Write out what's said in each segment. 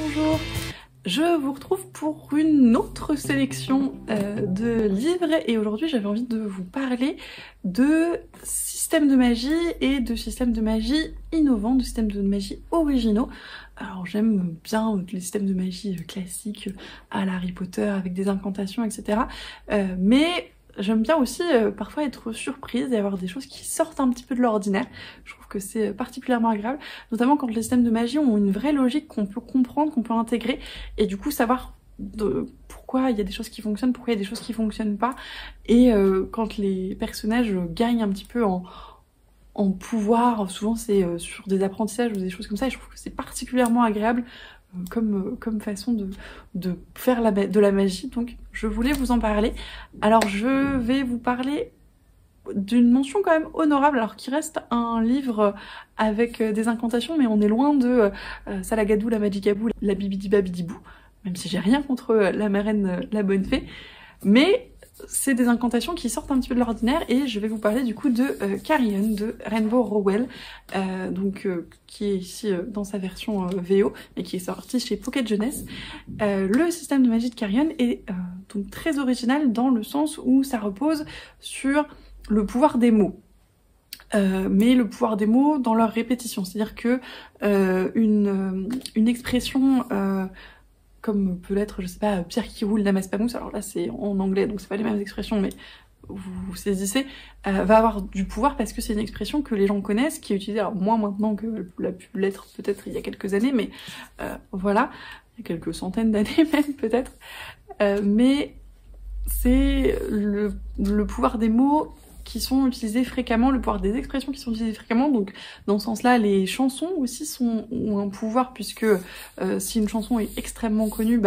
bonjour. Je vous retrouve pour une autre sélection de livres et aujourd'hui j'avais envie de vous parler de systèmes de magie et de systèmes de magie innovants, de systèmes de magie originaux. Alors j'aime bien les systèmes de magie classiques à la Harry Potter avec des incantations, etc. Mais j'aime bien aussi parfois être surprise et avoir des choses qui sortent un petit peu de l'ordinaire. Je trouve que c'est particulièrement agréable, notamment quand les systèmes de magie ont une vraie logique qu'on peut comprendre, qu'on peut intégrer, et du coup savoir pourquoi il y a des choses qui fonctionnent, pourquoi il y a des choses qui fonctionnent pas, et quand les personnages gagnent un petit peu en pouvoir, souvent c'est sur des apprentissages ou des choses comme ça, et je trouve que c'est particulièrement agréable comme façon de faire de la magie, donc je voulais vous en parler. Alors je vais vous parler d'une mention quand même honorable, alors qu'il reste un livre avec des incantations, mais on est loin de Salagadou, la Magicabou, la Bibidi Babidibou, même si j'ai rien contre la marraine, la bonne fée, mais c'est des incantations qui sortent un petit peu de l'ordinaire et je vais vous parler du coup de Carrion de Rainbow Rowell, qui est ici dans sa version VO et qui est sorti chez Pocket Jeunesse. Le système de magie de Carrion est donc très original dans le sens où ça repose sur le pouvoir des mots. Mais le pouvoir des mots dans leur répétition, c'est-à-dire que une expression comme peut l'être, je sais pas, pierre qui roule, damas pas mousse, alors là c'est en anglais donc c'est pas les mêmes expressions mais vous saisissez, va avoir du pouvoir parce que c'est une expression que les gens connaissent, qui est utilisée, alors moins maintenant que la pu l'être peut-être il y a quelques années, mais voilà, il y a quelques centaines d'années même peut-être, mais c'est le pouvoir des mots qui sont utilisés fréquemment, le pouvoir des expressions qui sont utilisées fréquemment, donc dans ce sens-là, les chansons aussi ont un pouvoir, puisque si une chanson est extrêmement connue,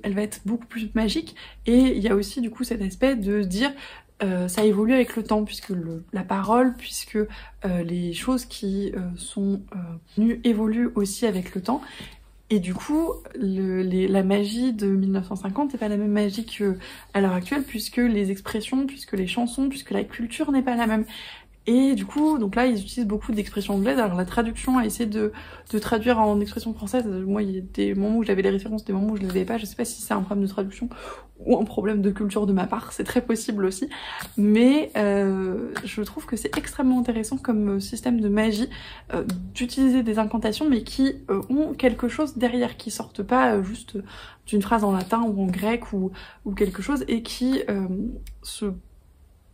elle va être beaucoup plus magique, et il y a aussi du coup cet aspect de dire ça évolue avec le temps, puisque la parole, puisque les choses qui sont venues évoluent aussi avec le temps. Et du coup, la magie de 1950 n'est pas la même magie qu'à l'heure actuelle, puisque les expressions, puisque les chansons, puisque la culture n'est pas la même. Et du coup, donc là, ils utilisent beaucoup d'expressions anglaises. Alors la traduction a essayé de traduire en expression française. Moi, il y a des moments où j'avais les références, des moments où je les avais pas. Je sais pas si c'est un problème de traduction ou un problème de culture de ma part. C'est très possible aussi. Mais je trouve que c'est extrêmement intéressant comme système de magie d'utiliser des incantations, mais qui ont quelque chose derrière, qui sortent pas juste d'une phrase en latin ou en grec ou quelque chose, et qui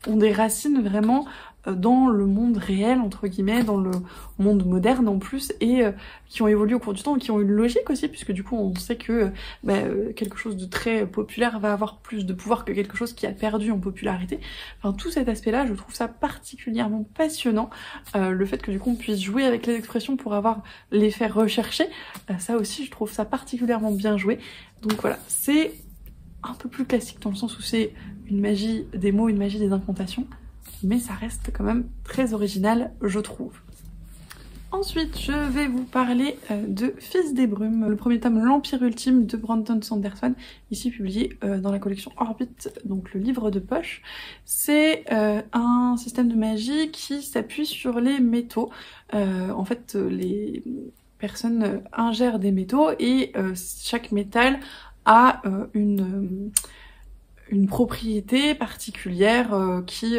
ont des racines vraiment dans le monde réel, entre guillemets, dans le monde moderne en plus, et qui ont évolué au cours du temps, et qui ont une logique aussi, puisque du coup on sait que quelque chose de très populaire va avoir plus de pouvoir que quelque chose qui a perdu en popularité. Enfin, tout cet aspect-là, je trouve ça particulièrement passionnant. Le fait que du coup on puisse jouer avec les expressions pour avoir l'effet recherché, ça aussi je trouve ça particulièrement bien joué. Donc voilà, c'est un peu plus classique dans le sens où c'est une magie des mots, une magie des incantations, mais ça reste quand même très original, je trouve. Ensuite, je vais vous parler de Fils des Brumes, le premier tome L'Empire Ultime de Brandon Sanderson, ici publié dans la collection Orbit, donc le livre de poche. C'est un système de magie qui s'appuie sur les métaux. En fait, les personnes ingèrent des métaux et chaque métal a une propriété particulière qui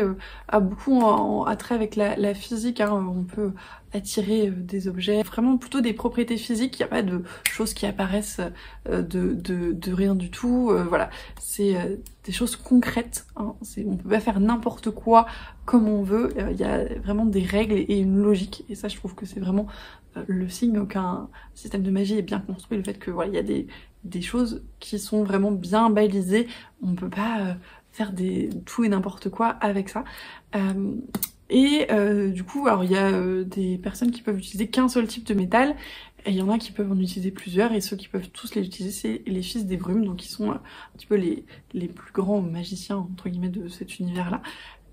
a beaucoup à trait avec la physique, hein. On peut attirer des objets, vraiment plutôt des propriétés physiques, il n'y a pas de choses qui apparaissent de rien du tout, voilà, c'est des choses concrètes, hein. On peut pas faire n'importe quoi comme on veut, il y a vraiment des règles et une logique, et ça je trouve que c'est vraiment le signe qu'un système de magie est bien construit, le fait que voilà, il y a des choses qui sont vraiment bien balisées, on peut pas faire tout et n'importe quoi avec ça. Du coup, alors il y a des personnes qui peuvent utiliser qu'un seul type de métal, et il y en a qui peuvent en utiliser plusieurs, et ceux qui peuvent tous les utiliser, c'est les Fils des Brumes, donc ils sont un petit peu les plus grands magiciens, entre guillemets, de cet univers-là.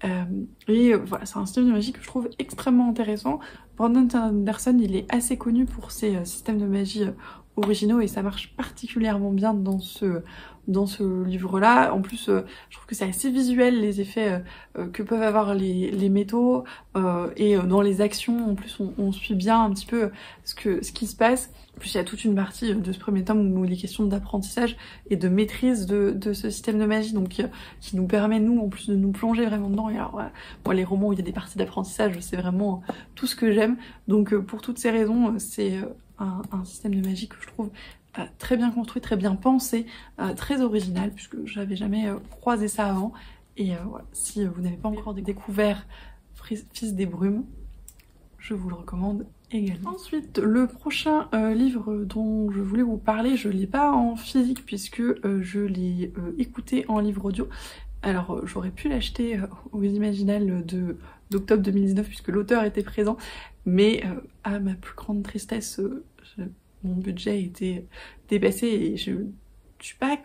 Voilà, c'est un système de magie que je trouve extrêmement intéressant, Brandon Sanderson, il est assez connu pour ses systèmes de magie originaux et ça marche particulièrement bien dans ce livre-là. En plus, je trouve que c'est assez visuel les effets que peuvent avoir les métaux et dans les actions. En plus, on suit bien un petit peu ce qui se passe. En plus, il y a toute une partie de ce premier tome où il est question d'apprentissage et de maîtrise de ce système de magie, donc qui nous permet, nous, en plus de nous plonger vraiment dedans. Et alors, moi, les romans où il y a des parties d'apprentissage, c'est vraiment tout ce que j'aime. Donc, pour toutes ces raisons, c'est un système de magie que je trouve très bien construit, très bien pensé, très original, puisque j'avais jamais croisé ça avant. Et voilà, si vous n'avez pas encore découvert Fils des Brumes, je vous le recommande également. Ensuite, le prochain livre dont je voulais vous parler, je ne l'ai pas en physique puisque je l'ai écouté en livre audio. Alors j'aurais pu l'acheter aux Imaginales d'octobre 2019 puisque l'auteur était présent, mais à ma plus grande tristesse, mon budget était dépassé et je suis pas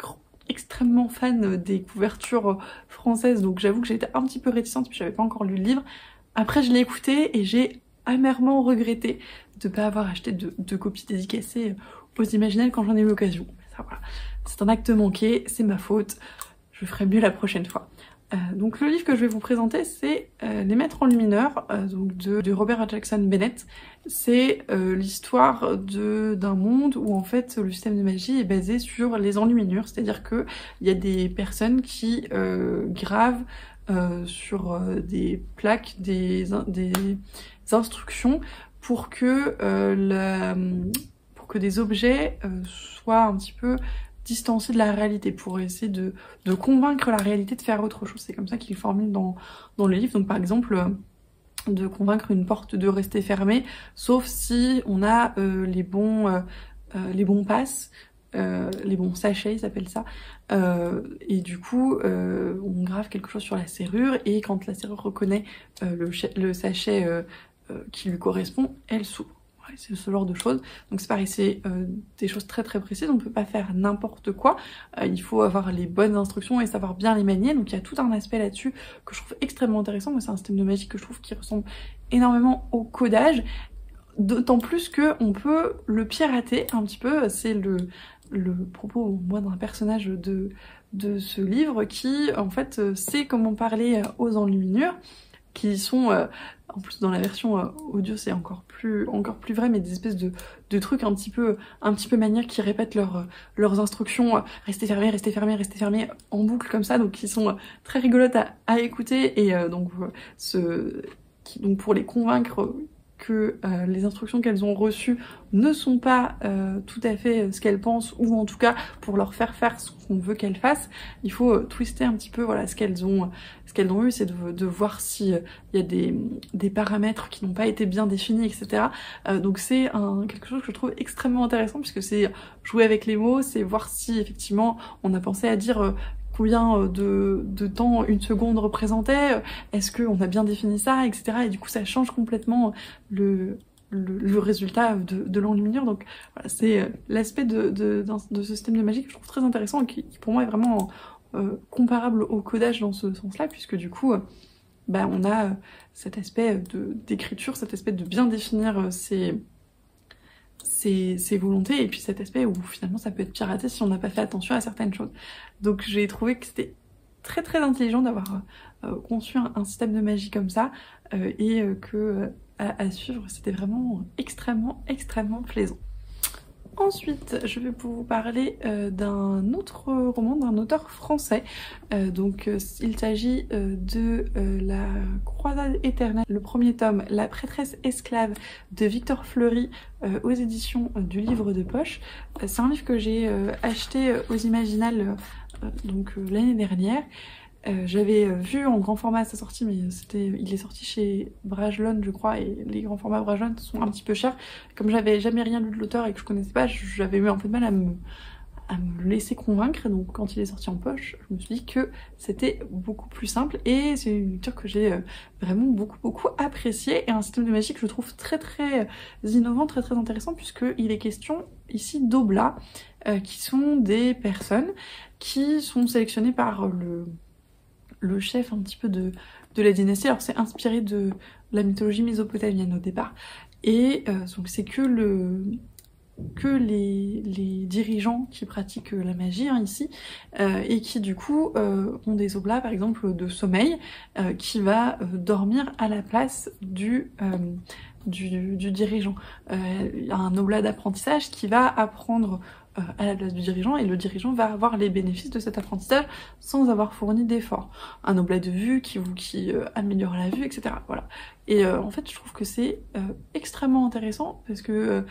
extrêmement fan des couvertures françaises, donc j'avoue que j'étais un petit peu réticente puis j'avais pas encore lu le livre. Après je l'ai écouté et j'ai amèrement regretté de ne pas avoir acheté de copies dédicacées aux Imaginales quand j'en ai eu l'occasion. Voilà. C'est un acte manqué, c'est ma faute, je ferai mieux la prochaine fois. Donc le livre que je vais vous présenter, c'est Les Maîtres Enlumineurs, donc de Robert Jackson Bennett. C'est l'histoire d'un monde où en fait le système de magie est basé sur les enluminures, c'est-à-dire que il y a des personnes qui gravent sur des plaques des instructions pour que des objets soient un petit peu distanciés de la réalité, pour essayer de convaincre la réalité de faire autre chose. C'est comme ça qu'il formule dans le livre. Donc par exemple, de convaincre une porte de rester fermée, sauf si on a les bons passes, les bons sachets, ils s'appellent ça. Et du coup, on grave quelque chose sur la serrure, et quand la serrure reconnaît le sachet qui lui correspond, elle s'ouvre. Ouais, c'est ce genre de choses. Donc c'est pareil, c'est des choses très très précises, on peut pas faire n'importe quoi. Il faut avoir les bonnes instructions et savoir bien les manier. Donc il y a tout un aspect là-dessus que je trouve extrêmement intéressant. Moi, c'est un système de magie que je trouve qui ressemble énormément au codage. D'autant plus que on peut le pirater un petit peu. C'est le propos, moi, d'un personnage de ce livre qui, en fait, sait comment parler aux enluminures, qui sont, en plus dans la version audio c'est encore plus vrai, mais des espèces de trucs un petit peu maniaques qui répètent leurs instructions, restez fermés, restez fermés, restez fermés, en boucle comme ça, donc qui sont très rigolotes à écouter, et donc pour les convaincre que les instructions qu'elles ont reçues ne sont pas tout à fait ce qu'elles pensent, ou en tout cas pour leur faire ce qu'on veut qu'elles fassent, il faut twister un petit peu, voilà, ce qu'elles ont eu, c'est de voir s'il y a des paramètres qui n'ont pas été bien définis, etc. Donc c'est quelque chose que je trouve extrêmement intéressant, puisque c'est jouer avec les mots, c'est voir si effectivement on a pensé à dire combien de temps une seconde représentait, est-ce qu'on a bien défini ça, etc. Et du coup ça change complètement le résultat de l'enluminure. Donc voilà, c'est l'aspect de ce système de magie que je trouve très intéressant, et qui pour moi est vraiment comparable au codage dans ce sens-là, puisque du coup on a cet aspect d'écriture, cet aspect de bien définir ses volontés, et puis cet aspect où finalement ça peut être piraté si on n'a pas fait attention à certaines choses. Donc j'ai trouvé que c'était très très intelligent d'avoir conçu un système de magie comme ça, et que à suivre c'était vraiment extrêmement plaisant. Ensuite, je vais vous parler d'un autre roman d'un auteur français. Il s'agit de La Croisade éternelle, le premier tome, La prêtresse esclave de Victor Fleury, aux éditions du Livre de Poche. C'est un livre que j'ai acheté aux Imaginales l'année dernière. J'avais vu en grand format à sa sortie, mais il est sorti chez Brajlon, je crois, et les grands formats Brajlon sont un petit peu chers. Comme j'avais jamais rien lu de l'auteur et que je connaissais pas, j'avais eu un peu de mal à me laisser convaincre. Donc quand il est sorti en poche, je me suis dit que c'était beaucoup plus simple, et c'est une lecture que j'ai vraiment beaucoup appréciée, et un système de magie que je trouve très innovant, très intéressant, puisqu'il est question ici d'oblats, qui sont des personnes qui sont sélectionnées par le chef un petit peu de la dynastie. Alors c'est inspiré de la mythologie mésopotamienne au départ, et donc c'est que les dirigeants qui pratiquent la magie ici, et qui du coup ont des oblats par exemple de sommeil qui va dormir à la place du dirigeant. Il y a un oblat d'apprentissage qui va apprendre à la place du dirigeant, et le dirigeant va avoir les bénéfices de cet apprentissage sans avoir fourni d'efforts. Un oblat de vue qui améliore la vue, etc. Voilà. Et en fait, je trouve que c'est extrêmement intéressant parce que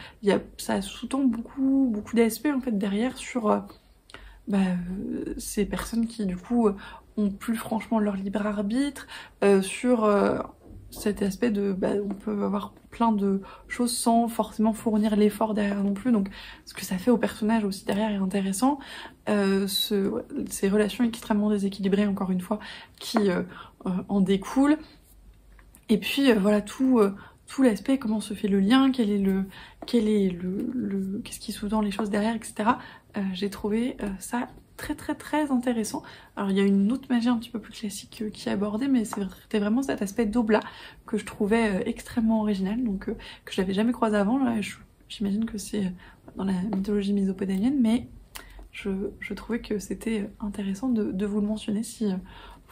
ça sous-tend beaucoup d'aspects en fait derrière sur ces personnes qui du coup ont plus franchement leur libre arbitre, sur cet aspect de on peut avoir plein de choses sans forcément fournir l'effort derrière non plus, donc ce que ça fait au personnage aussi derrière est intéressant. Ces relations extrêmement déséquilibrées encore une fois qui en découlent, et puis voilà tout l'aspect, comment se fait le lien, qu'est-ce qui sous-tend les choses derrière, etc. J'ai trouvé ça très intéressant. Alors il y a une autre magie un petit peu plus classique qui est abordée, mais c'était vraiment cet aspect d'oblat que je trouvais extrêmement original, donc que je n'avais jamais croisé avant. Là, j'imagine que c'est dans la mythologie mésopotamienne, mais je trouvais que c'était intéressant de vous le mentionner si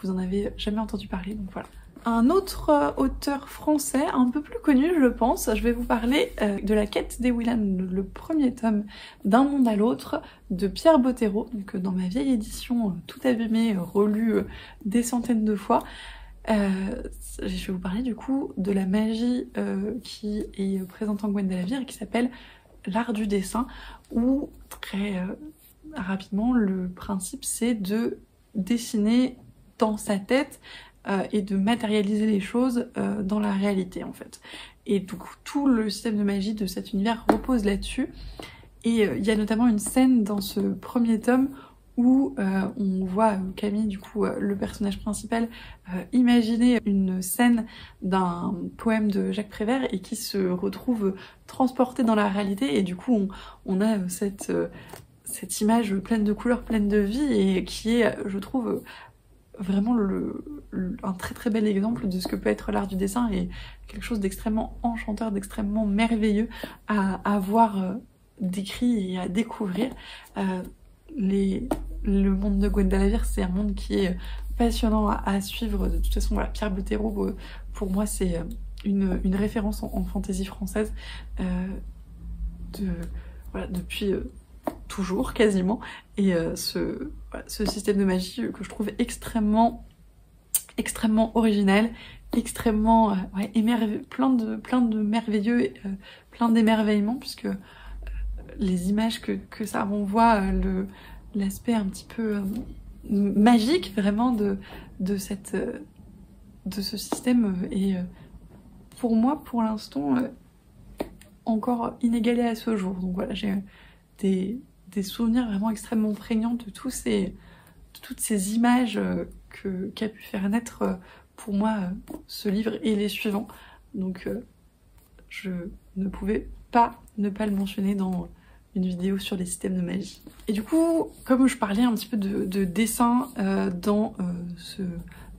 vous en avez jamais entendu parler, donc voilà. Un autre auteur français, un peu plus connu je pense, je vais vous parler de La Quête des Willan, le premier tome d'Un monde à l'autre de Pierre Bottero, donc dans ma vieille édition tout abîmée, relue des centaines de fois. Je vais vous parler du coup de la magie qui est présente en Gwen de la Vire et qui s'appelle l'art du dessin, où très rapidement le principe c'est de dessiner dans sa tête et de matérialiser les choses dans la réalité en fait. Et du coup tout le système de magie de cet univers repose là-dessus, et il y a notamment une scène dans ce premier tome où on voit Camille, du coup le personnage principal, imaginer une scène d'un poème de Jacques Prévert et qui se retrouve transportée dans la réalité, et du coup on a cette image pleine de couleurs, pleine de vie, et qui est, je trouve, vraiment un très bel exemple de ce que peut être l'art du dessin, et quelque chose d'extrêmement enchanteur, d'extrêmement merveilleux à voir décrit et à découvrir. Le monde de Gwen de la Vire, c'est un monde qui est passionnant à suivre. De toute façon, voilà, Pierre Bottero, pour moi, c'est une référence en fantaisie française depuis toujours quasiment, et ce système de magie que je trouve extrêmement original, extrêmement plein de merveilleux, plein d'émerveillement, puisque les images que ça renvoie, l'aspect un petit peu magique vraiment de ce système est pour moi pour l'instant encore inégalé à ce jour. Donc voilà, j'ai des souvenirs vraiment extrêmement prégnants de toutes ces images qu'a pu faire naître pour moi ce livre et les suivants. Donc je ne pouvais pas ne pas le mentionner dans une vidéo sur les systèmes de magie. Et du coup, comme je parlais un petit peu de dessin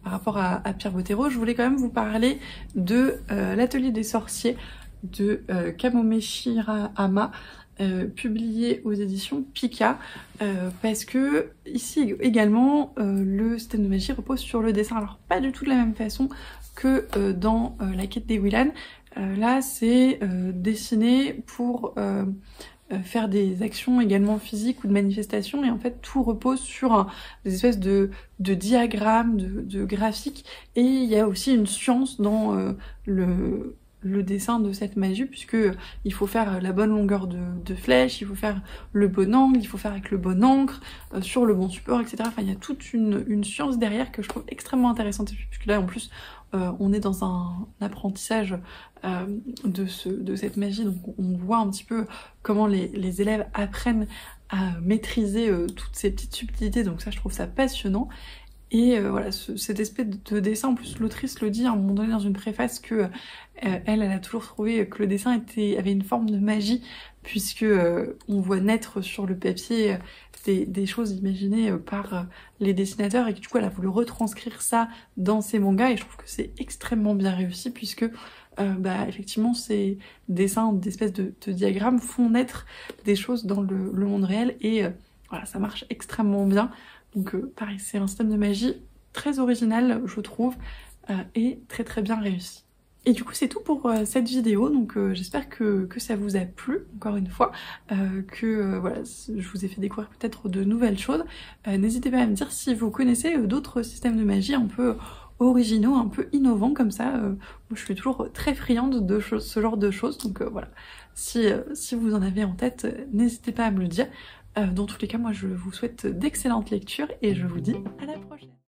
par rapport à Pierre Bottero, je voulais quand même vous parler de l'Atelier des sorciers de Kamome Shirahama, publié aux éditions Pika, parce que ici également le système de magie repose sur le dessin. Alors pas du tout de la même façon que dans La Quête des Willan. Là c'est dessiné pour faire des actions également physiques ou de manifestations, et en fait tout repose sur des espèces de diagrammes, de graphiques, et il y a aussi une science dans le dessin de cette magie, puisque il faut faire la bonne longueur de flèche, il faut faire le bon angle, il faut faire avec le bon encre, sur le bon support, etc. Enfin, il y a toute une science derrière que je trouve extrêmement intéressante, puisque là en plus on est dans un apprentissage de cette magie, donc on voit un petit peu comment les élèves apprennent à maîtriser toutes ces petites subtilités, donc ça je trouve ça passionnant. Et voilà, cette espèce de dessin, en plus l'autrice le dit à un moment donné dans une préface que elle a toujours trouvé que le dessin avait une forme de magie, puisque on voit naître sur le papier des choses imaginées par les dessinateurs, et que du coup elle a voulu retranscrire ça dans ses mangas, et je trouve que c'est extrêmement bien réussi, puisque effectivement ces dessins d'espèces de diagrammes font naître des choses dans le monde réel et voilà, ça marche extrêmement bien. Donc pareil, c'est un système de magie très original, je trouve, et très très bien réussi. Et du coup c'est tout pour cette vidéo, donc j'espère que ça vous a plu, encore une fois, voilà, je vous ai fait découvrir peut-être de nouvelles choses. N'hésitez pas à me dire si vous connaissez d'autres systèmes de magie un peu originaux, un peu innovants comme ça. Moi je suis toujours très friande de ce genre de choses, donc voilà, si vous en avez en tête, n'hésitez pas à me le dire. Dans tous les cas, moi je vous souhaite d'excellentes lectures et je vous dis à la prochaine.